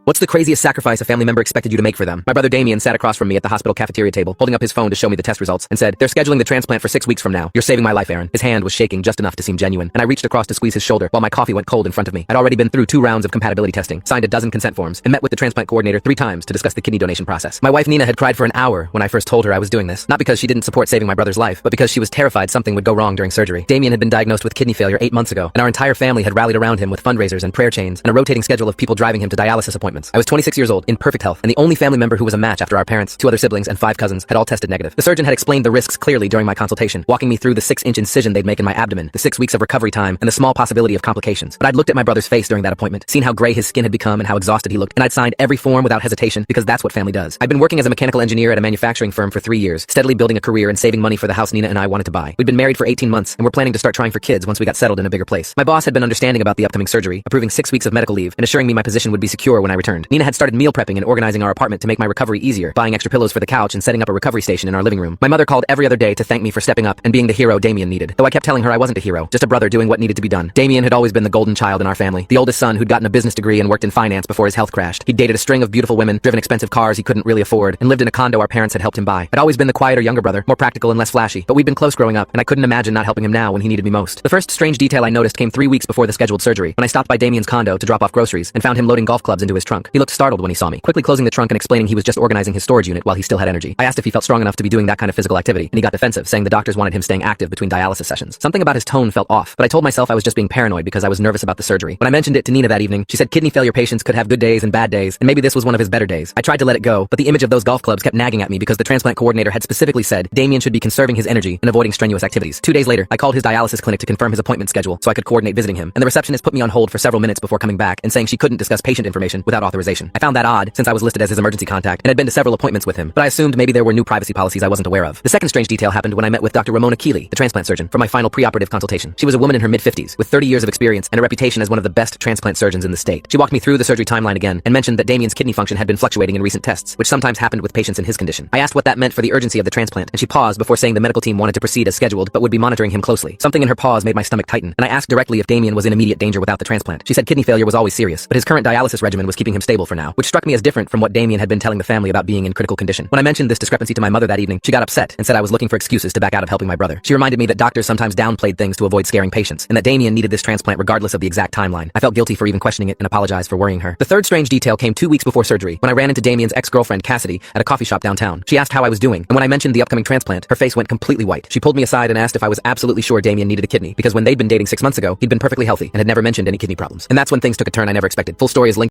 What's the craziest sacrifice a family member expected you to make for them? My brother Damien sat across from me at the hospital cafeteria table, holding up his phone to show me the test results, and said, "They're scheduling the transplant for 6 weeks from now. You're saving my life, Aaron." His hand was shaking just enough to seem genuine, and I reached across to squeeze his shoulder while my coffee went cold in front of me. I'd already been through 2 rounds of compatibility testing, signed a dozen consent forms, and met with the transplant coordinator 3 times to discuss the kidney donation process. My wife Nina had cried for an hour when I first told her I was doing this, not because she didn't support saving my brother's life, but because she was terrified something would go wrong during surgery. Damien had been diagnosed with kidney failure 8 months ago, and our entire family had rallied around him with fundraisers and prayer chains and a rotating schedule of people driving him to dialysis appointments. I was 26 years old, in perfect health, and the only family member who was a match after our parents, 2 other siblings, and 5 cousins had all tested negative. The surgeon had explained the risks clearly during my consultation, walking me through the 6-inch incision they'd make in my abdomen, the 6 weeks of recovery time, and the small possibility of complications. But I'd looked at my brother's face during that appointment, seen how gray his skin had become and how exhausted he looked, and I'd signed every form without hesitation because that's what family does. I'd been working as a mechanical engineer at a manufacturing firm for 3 years, steadily building a career and saving money for the house Nina and I wanted to buy. We'd been married for 18 months and were planning to start trying for kids once we got settled in a bigger place. My boss had been understanding about the upcoming surgery, approving 6 weeks of medical leave, and assuring me my position would be secure when I returned. Nina had started meal prepping and organizing our apartment to make my recovery easier, buying extra pillows for the couch and setting up a recovery station in our living room. My mother called every other day to thank me for stepping up and being the hero Damien needed, though I kept telling her I wasn't a hero, just a brother doing what needed to be done. Damien had always been the golden child in our family, the oldest son who'd gotten a business degree and worked in finance before his health crashed. He'd dated a string of beautiful women, driven expensive cars he couldn't really afford, and lived in a condo our parents had helped him buy. I'd always been the quieter younger brother, more practical and less flashy, but we'd been close growing up, and I couldn't imagine not helping him now when he needed me most. The first strange detail I noticed came 3 weeks before the scheduled surgery, when I stopped by Damien's condo to drop off groceries and found him loading golf clubs into his trunk. He looked startled when he saw me, quickly closing the trunk and explaining he was just organizing his storage unit while he still had energy. I asked if he felt strong enough to be doing that kind of physical activity, and he got defensive, saying the doctors wanted him staying active between dialysis sessions. Something about his tone felt off, but I told myself I was just being paranoid because I was nervous about the surgery. When I mentioned it to Nina that evening, she said kidney failure patients could have good days and bad days, and maybe this was one of his better days. I tried to let it go, but the image of those golf clubs kept nagging at me because the transplant coordinator had specifically said Damien should be conserving his energy and avoiding strenuous activities. 2 days later, I called his dialysis clinic to confirm his appointment schedule so I could coordinate visiting him, and the receptionist put me on hold for several minutes before coming back and saying she couldn't discuss patient information without authorization. I found that odd, since I was listed as his emergency contact and had been to several appointments with him, but I assumed maybe there were new privacy policies I wasn't aware of. The second strange detail happened when I met with Dr. Ramona Keeley, the transplant surgeon, for my final preoperative consultation. She was a woman in her mid-50s, with 30 years of experience and a reputation as one of the best transplant surgeons in the state. She walked me through the surgery timeline again and mentioned that Damien's kidney function had been fluctuating in recent tests, which sometimes happened with patients in his condition. I asked what that meant for the urgency of the transplant, and she paused before saying the medical team wanted to proceed as scheduled, but would be monitoring him closely. Something in her pause made my stomach tighten, and I asked directly if Damien was in immediate danger without the transplant. She said kidney failure was always serious, but his current dialysis regimen was keeping him stable for now, which struck me as different from what Damien had been telling the family about being in critical condition. When I mentioned this discrepancy to my mother that evening, she got upset and said I was looking for excuses to back out of helping my brother. She reminded me that doctors sometimes downplayed things to avoid scaring patients, and that Damien needed this transplant regardless of the exact timeline. I felt guilty for even questioning it and apologized for worrying her. The third strange detail came 2 weeks before surgery, when I ran into Damien's ex-girlfriend Cassidy at a coffee shop downtown. She asked how I was doing, and when I mentioned the upcoming transplant, her face went completely white. She pulled me aside and asked if I was absolutely sure Damien needed a kidney, because when they'd been dating 6 months ago, he'd been perfectly healthy and had never mentioned any kidney problems. And that's when things took a turn I never expected. Full story is linked